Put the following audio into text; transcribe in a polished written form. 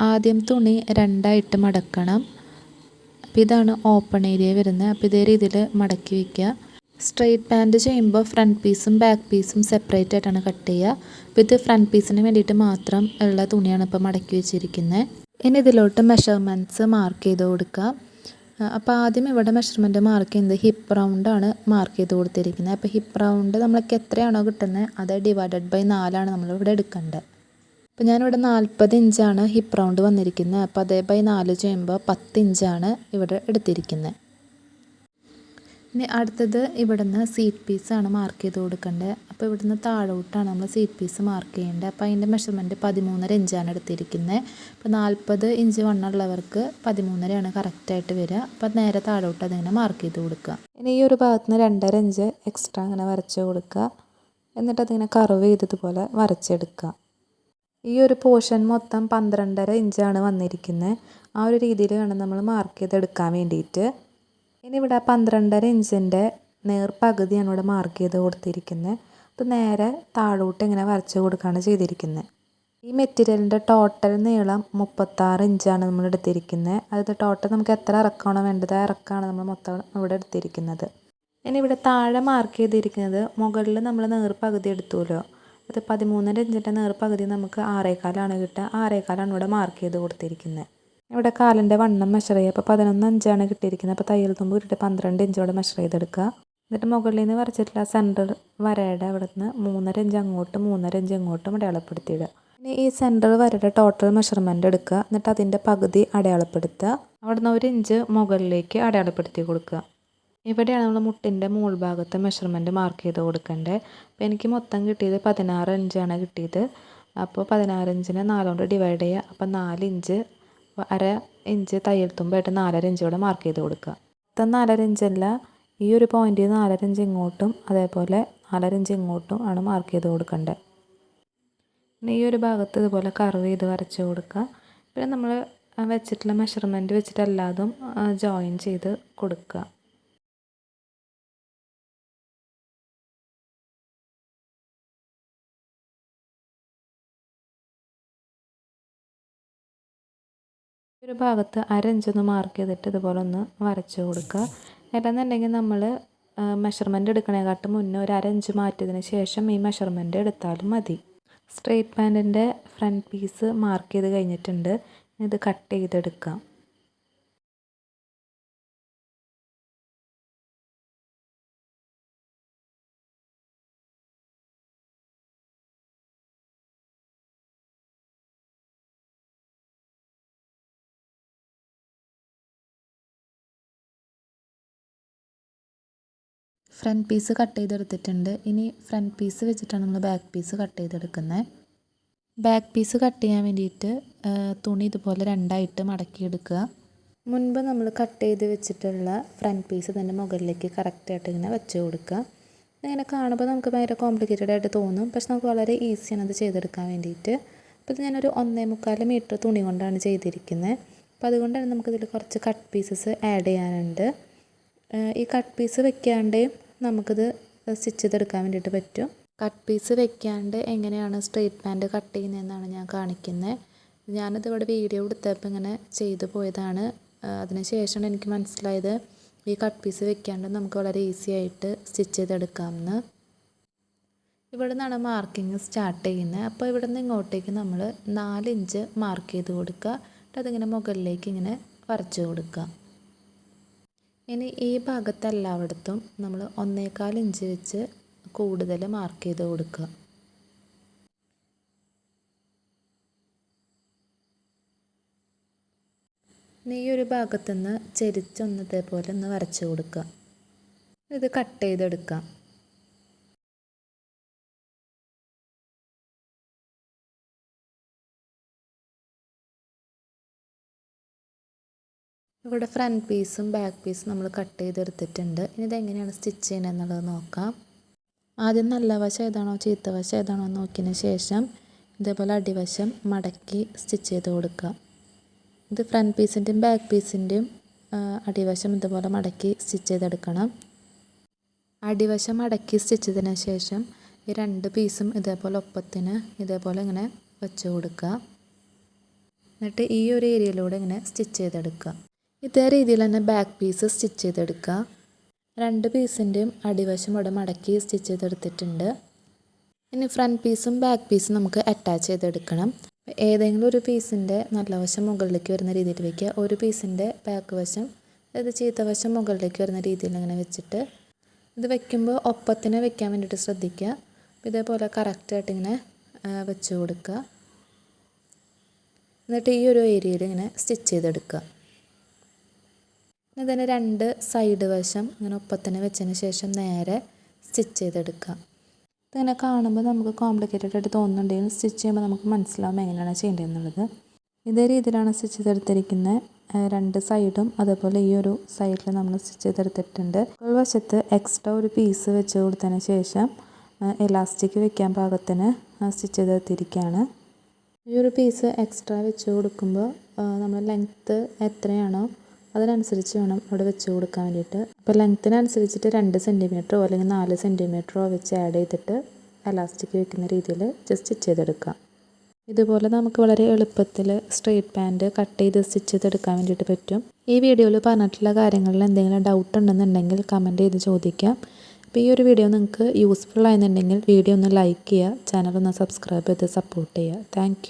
ആദ്യം തുണി രണ്ടായിട്ട് മടക്കണം. അപ്പോൾ ഇതാണ് ഓപ്പൺ ഏരിയ വരുന്നത്. അപ്പോൾ ഇതേ രീതിയിൽ മടക്കി വയ്ക്കുക. സ്ട്രെയിറ്റ് പാൻറ്റ് ചെയ്യുമ്പോൾ ഫ്രണ്ട് പീസും ബാക്ക് പീസും സെപ്പറേറ്റ് ആയിട്ടാണ് കട്ട് ചെയ്യുക. അപ്പോൾ ഇത് ഫ്രണ്ട് പീസിന് വേണ്ടിയിട്ട് മാത്രം ഉള്ള തുണിയാണ് ഇപ്പോൾ മടക്കി വെച്ചിരിക്കുന്നത്. ഇനി ഇതിലോട്ട് മെഷർമെൻറ്റ്സ് മാർക്ക് ചെയ്ത് കൊടുക്കുക. അപ്പോൾ ആദ്യം ഇവിടെ മെഷർമെൻറ്റ് മാർക്ക് ചെയ്യുന്നത് ഹിപ്പ് റൗണ്ടാണ് മാർക്ക് ചെയ്ത് കൊടുത്തിരിക്കുന്നത്. അപ്പോൾ ഹിപ്പ് റൗണ്ട് നമ്മൾക്ക് എത്രയാണോ കിട്ടുന്നത് അത് ഡിവൈഡഡ് ബൈ 4 നമ്മളിവിടെ എടുക്കേണ്ടത്. അപ്പോൾ ഞാനിവിടെ 40 ഇഞ്ചാണ് ഹിപ്പ് റൗണ്ട് വന്നിരിക്കുന്നത്. അപ്പോൾ അതേ ബൈ 4 ചെയ്യുമ്പോൾ 10 ഇഞ്ചാണ് ഇവിടെ എടുത്തിരിക്കുന്നത്. ഇനി അടുത്തത് ഇവിടുന്ന് സീറ്റ് പീസാണ് മാർക്ക് ചെയ്ത് കൊടുക്കേണ്ടത്. അപ്പോൾ ഇവിടുന്ന് താഴോട്ടാണ് നമ്മൾ സീറ്റ് പീസ് മാർക്ക് ചെയ്യേണ്ടത്. അപ്പോൾ അതിൻ്റെ മെഷർമെൻറ്റ് 13.5 ഇഞ്ചാണ് എടുത്തിരിക്കുന്നത്. അപ്പോൾ 40 ഇഞ്ച് വണ്ണമുള്ളവർക്ക് 13.5 കറക്റ്റായിട്ട് വരിക. അപ്പോൾ നേരെ താഴോട്ട് അതിങ്ങനെ മാർക്ക് ചെയ്ത് കൊടുക്കുക. ഇനി ഈ ഒരു ഭാഗത്ത് നിന്ന് 2.5 ഇഞ്ച് എക്സ്ട്രാ അങ്ങനെ വരച്ച് കൊടുക്കുക. എന്നിട്ട് അതിങ്ങനെ കർവ് ചെയ്തതുപോലെ വരച്ചെടുക്കുക. ഈ ഒരു പോർഷൻ മൊത്തം 12.5 ഇഞ്ചാണ് വന്നിരിക്കുന്നത്. ആ ഒരു രീതിയിൽ വേണം നമ്മൾ മാർക്ക് ചെയ്തെടുക്കാൻ വേണ്ടിയിട്ട്. ഇനി ഇവിടെ 12.5 ഇഞ്ചിൻ്റെ നേർപകുതിയാണ് ഇവിടെ മാർക്ക് ചെയ്ത് കൊടുത്തിരിക്കുന്നത്. അപ്പോൾ നേരെ താഴോട്ട് ഇങ്ങനെ വരച്ച് കൊടുക്കുകയാണ് ചെയ്തിരിക്കുന്നത്. ഈ മെറ്റീരിയലിൻ്റെ ടോട്ടൽ നീളം 36 ഇഞ്ചാണ് നമ്മൾ എടുത്തിരിക്കുന്നത്. അത് ടോട്ടൽ നമുക്ക് എത്ര ഇറക്കമാണോ വേണ്ടത് ആ ഇറക്കമാണ് നമ്മൾ മൊത്തം ഇവിടെ എടുത്തിരിക്കുന്നത്. ഇനി ഇവിടെ താഴെ മാർക്ക് ചെയ്തിരിക്കുന്നത് മുകളിൽ നമ്മൾ നേർപകുതി എടുത്തുല്ലോ. അത് 13.5 ഇഞ്ചിൻ്റെ നേർപകുതി നമുക്ക് 6.25 കിട്ടുക. 6.25 ഇവിടെ മാർക്ക് ചെയ്ത് കൊടുത്തിരിക്കുന്നത്. ഇവിടെ കാലിൻ്റെ വണ്ണം മെഷർ ചെയ്യുക. അപ്പോൾ 11 ഇഞ്ചാണ് കിട്ടിയിരിക്കുന്നത്. അപ്പോൾ തയ്യൽ തുമ്പ് കിട്ടിയിട്ട് 12 ഇഞ്ചോടെ മെഷർ ചെയ്തെടുക്കുക. എന്നിട്ട് മുകളിൽ നിന്ന് വരച്ചിട്ടുള്ള സെൻറ്റർ വരയുടെ അവിടെ നിന്ന് 3.5 ഇഞ്ച് അങ്ങോട്ടും 3.5 ഇഞ്ച് ഇങ്ങോട്ടും അടയാളപ്പെടുത്തിയിടുക. ഇനി ഈ സെൻറ്റർ വരയുടെ ടോട്ടൽ മെഷർമെൻറ്റ് എടുക്കുക. എന്നിട്ട് അതിൻ്റെ പകുതി അടയാളപ്പെടുത്തുക. അവിടെ നിന്ന് 1 ഇഞ്ച് മുകളിലേക്ക് അടയാളപ്പെടുത്തി കൊടുക്കുക. ഇവിടെയാണ് നമ്മൾ മുട്ടിൻ്റെ മുകൾ ഭാഗത്ത് മെഷർമെൻറ്റ് മാർക്ക് ചെയ്ത് കൊടുക്കേണ്ടത്. അപ്പോൾ എനിക്ക് മൊത്തം കിട്ടിയത് 16 ഇഞ്ചാണ് കിട്ടിയത്. അപ്പോൾ 16 ഇഞ്ചിനെ 4 കൊണ്ട് ഡിവൈഡ് ചെയ്യുക. അപ്പോൾ 4 ഇഞ്ച് 1/2 ഇഞ്ച് തയ്യൽ തുമ്പായിട്ട് 4.5 ഇഞ്ചോടെ മാർക്ക് ചെയ്ത് കൊടുക്കുക. മൊത്തം 4.5 ഇഞ്ചല്ല, ഈ ഒരു പോയിൻറ്റിൽ 4.5 ഇഞ്ച് ഇങ്ങോട്ടും അതേപോലെ 4.5 ഇഞ്ച് ഇങ്ങോട്ടും ആണ് മാർക്ക് ചെയ്ത് കൊടുക്കേണ്ടത്. പിന്നെ ഈ ഒരു ഭാഗത്ത് ഇതുപോലെ കർവ് ചെയ്ത് വരച്ച് കൊടുക്കുക. പിന്നെ നമ്മൾ വെച്ചിട്ടുള്ള മെഷർമെൻറ്റ് വെച്ചിട്ടല്ലാതും ജോയിൻ ചെയ്ത് കൊടുക്കുക. ഒരു ഭാഗത്ത് 1/2 ഇഞ്ചൊന്ന് മാർക്ക് ചെയ്തിട്ട് ഇതുപോലെ ഒന്ന് വരച്ച് കൊടുക്കുക. അല്ലെന്നുണ്ടെങ്കിൽ നമ്മൾ മെഷർമെൻറ്റ് എടുക്കണേക്കാട്ടും മുന്നേ ഒരു 1/2 ഇഞ്ച് മാറ്റിയതിന് ശേഷം ഈ മെഷർമെൻറ്റ് എടുത്താലും മതി. സ്ട്രെയിറ്റ് പാൻറ്റിൻ്റെ ഫ്രണ്ട് പീസ് മാർക്ക് ചെയ്ത് കഴിഞ്ഞിട്ടുണ്ട്. ഇത് കട്ട് ചെയ്തെടുക്കാം. ഫ്രണ്ട് പീസ് കട്ട് ചെയ്തെടുത്തിട്ടുണ്ട്. ഇനി ഫ്രണ്ട് പീസ് വെച്ചിട്ടാണ് നമ്മൾ ബാക്ക് പീസ് കട്ട് ചെയ്തെടുക്കുന്നത്. ബാക്ക് പീസ് കട്ട് ചെയ്യാൻ വേണ്ടിയിട്ട് തുണി ഇതുപോലെ രണ്ടായിട്ട് മടക്കിയെടുക്കുക. മുൻപ് നമ്മൾ കട്ട് ചെയ്ത് വെച്ചിട്ടുള്ള ഫ്രണ്ട് പീസ് തന്നെ മുകളിലേക്ക് കറക്റ്റായിട്ട് ഇങ്ങനെ വെച്ച് കൊടുക്കുക. ഇങ്ങനെ കാണുമ്പോൾ നമുക്ക് ഭയങ്കര കോംപ്ലിക്കേറ്റഡ് ആയിട്ട് തോന്നും, പക്ഷെ നമുക്ക് വളരെ ഈസിയാണ് അത് ചെയ്തെടുക്കാൻ വേണ്ടിയിട്ട്. അപ്പോൾ ഇത് ഞാനൊരു 1.25 മീറ്റർ തുണി കൊണ്ടാണ് ചെയ്തിരിക്കുന്നത്. അപ്പോൾ അതുകൊണ്ടാണ് നമുക്കിതിൽ കുറച്ച് കട്ട് പീസസ് ആഡ് ചെയ്യാനുണ്ട്. ഈ കട്ട് പീസ് വെക്കാണ്ട് നമുക്കിത് സ്റ്റിച്ച് ചെയ്തെടുക്കാൻ വേണ്ടിയിട്ട് പറ്റും. കട്ട് പീസ് വെക്കാണ്ട് എങ്ങനെയാണ് സ്ട്രെയിറ്റ് പാൻറ്റ് കട്ട് ചെയ്യുന്നതെന്നാണ് ഞാൻ കാണിക്കുന്നത്. ഞാനിത് ഇവിടെ വീഡിയോ എടുത്തപ്പോൾ ഇങ്ങനെ ചെയ്തു പോയതാണ്. അതിന് ശേഷമാണ് എനിക്ക് മനസ്സിലായത് ഈ കട്ട് പീസ് വെക്കാണ്ട് നമുക്ക് വളരെ ഈസി ആയിട്ട് സ്റ്റിച്ച് ചെയ്തെടുക്കാമെന്ന്. ഇവിടെ നിന്നാണ് മാർക്കിങ് സ്റ്റാർട്ട് ചെയ്യുന്നത്. അപ്പോൾ ഇവിടെ നിന്ന് ഇങ്ങോട്ടേക്ക് നമ്മൾ 4 ഇഞ്ച് മാർക്ക് ചെയ്ത് കൊടുക്കുക. എന്നിട്ട് അതിങ്ങനെ മുകളിലേക്ക് ഇങ്ങനെ വരച്ച് കൊടുക്കുക. ഇനി ഈ ഭാഗത്തെല്ലായിടത്തും നമ്മൾ 1.25 ഇഞ്ച് വെച്ച് കൂടുതൽ മാർക്ക് ചെയ്ത് കൊടുക്കുക. ഇനി ഈ ഒരു ഭാഗത്തുനിന്ന് ചെരിച്ചൊന്ന് ഇതേപോലെ ഒന്ന് വരച്ച് കൊടുക്കുക. ഇത് കട്ട് ചെയ്തെടുക്കാം. ഇവിടെ ഫ്രണ്ട് പീസും ബാക്ക് പീസും നമ്മൾ കട്ട് ചെയ്തെടുത്തിട്ടുണ്ട്. ഇനി ഇതെങ്ങനെയാണ് സ്റ്റിച്ച് ചെയ്യുന്നത് എന്നുള്ളത് നോക്കാം. ആദ്യം നല്ല വശം ഏതാണോ ചീത്ത വശം ഏതാണോ നോക്കിയതിന് ശേഷം ഇതേപോലെ അടിവശം മടക്കി സ്റ്റിച്ച് ചെയ്ത് കൊടുക്കുക. ഇത് ഫ്രണ്ട് പീസിൻ്റെയും ബാക്ക് പീസിൻ്റെയും അടിവശം ഇതുപോലെ മടക്കി സ്റ്റിച്ച് ചെയ്തെടുക്കണം. അടിവശം മടക്കി സ്റ്റിച്ച് ചെയ്തതിന് ശേഷം ഈ 2 പീസും ഇതേപോലെ ഒപ്പത്തിന് ഇതേപോലെ ഇങ്ങനെ വെച്ച് കൊടുക്കുക. എന്നിട്ട് ഈ ഒരു ഏരിയയിലൂടെ ഇങ്ങനെ സ്റ്റിച്ച് ചെയ്തെടുക്കുക. ഇതേ രീതിയിൽ തന്നെ ബാക്ക് പീസ് സ്റ്റിച്ച് ചെയ്തെടുക്കുക. 2 പീസിൻ്റെയും അടിവശം ഇവിടെ മടക്കി സ്റ്റിച്ച് ചെയ്തെടുത്തിട്ടുണ്ട്. ഇനി ഫ്രണ്ട് പീസും ബാക്ക് പീസും നമുക്ക് അറ്റാച്ച് ചെയ്തെടുക്കണം. ഏതെങ്കിലും ഒരു പീസിൻ്റെ നല്ല വശം മുകളിലേക്ക് വരുന്ന രീതിയിൽ വയ്ക്കുക. ഒരു പീസിൻ്റെ ബാക്ക് വശം, അതായത് ചീത്ത വശം മുകളിലേക്ക് വരുന്ന രീതിയിൽ ഇങ്ങനെ വെച്ചിട്ട് ഇത് വയ്ക്കുമ്പോൾ ഒപ്പത്തിന് വെക്കാൻ വേണ്ടിയിട്ട് ശ്രദ്ധിക്കുക. ഇതേപോലെ കറക്റ്റായിട്ട് ഇങ്ങനെ വെച്ച് കൊടുക്കുക. എന്നിട്ട് ഈ ഒരു ഏരിയയിൽ ഇങ്ങനെ സ്റ്റിച്ച് ചെയ്തെടുക്കുക. ഇതിന് 2 സൈഡ് വശം ഇങ്ങനെ ഒപ്പത്തിന് വെച്ചതിന് ശേഷം നേരെ സ്റ്റിച്ച് ചെയ്തെടുക്കുക. ഇതിങ്ങനെ കാണുമ്പോൾ നമുക്ക് കോംപ്ലിക്കേറ്റഡ് ആയിട്ട് തോന്നുന്നുണ്ടെങ്കിൽ സ്റ്റിച്ച് ചെയ്യുമ്പോൾ നമുക്ക് മനസ്സിലാവും എങ്ങനെയാണ് ചെയ്യേണ്ടതെന്നുള്ളത്. ഇതേ രീതിയിലാണ് സ്റ്റിച്ച് ചെയ്തെടുത്തിരിക്കുന്നത്. 2 സൈഡും അതേപോലെ ഈ ഒരു സൈഡിൽ നമ്മൾ സ്റ്റിച്ച് ചെയ്തെടുത്തിട്ടുണ്ട്. ഒരു വശത്ത് എക്സ്ട്രാ ഒരു പീസ് വെച്ച് കൊടുത്തതിന് ശേഷം എലാസ്റ്റിക് വെക്കാൻ പാകത്തിന് സ്റ്റിച്ച് ചെയ്തെടുത്തിരിക്കുകയാണ്. ഈ ഒരു പീസ് എക്സ്ട്രാ വെച്ച് കൊടുക്കുമ്പോൾ നമ്മൾ ലെങ്ത്ത് എത്രയാണോ അതിനനുസരിച്ച് വേണം ഇവിടെ വെച്ച് കൊടുക്കാൻ വേണ്ടിയിട്ട്. അപ്പോൾ ലെങ്ത്തിനനുസരിച്ചിട്ട് 2 സെൻറ്റിമീറ്ററോ അല്ലെങ്കിൽ 4 സെൻറ്റിമീറ്ററോ വെച്ച് ആഡ് ചെയ്തിട്ട് എലാസ്റ്റിക് വെക്കുന്ന രീതിയിൽ ജസ്റ്റ് സ്റ്റിച്ച് ചെയ്തെടുക്കാം. ഇതുപോലെ നമുക്ക് വളരെ എളുപ്പത്തിൽ സ്ട്രെയിറ്റ് പാൻറ്റ് കട്ട് ചെയ്ത് സ്റ്റിച്ച് ചെയ്തെടുക്കാൻ വേണ്ടിയിട്ട് പറ്റും. ഈ വീഡിയോയിൽ പറഞ്ഞിട്ടുള്ള കാര്യങ്ങളിൽ എന്തെങ്കിലും ഡൗട്ട് ഉണ്ടെന്നുണ്ടെങ്കിൽ കമൻറ്റ് ചെയ്ത് ചോദിക്കാം. അപ്പോൾ ഈ ഒരു വീഡിയോ നിങ്ങൾക്ക് യൂസ്ഫുൾ ആയെന്നുണ്ടെങ്കിൽ വീഡിയോ ഒന്ന് ലൈക്ക് ചെയ്യുക, ചാനൽ ഒന്ന് സബ്സ്ക്രൈബ് ചെയ്ത് സപ്പോർട്ട് ചെയ്യുക. താങ്ക്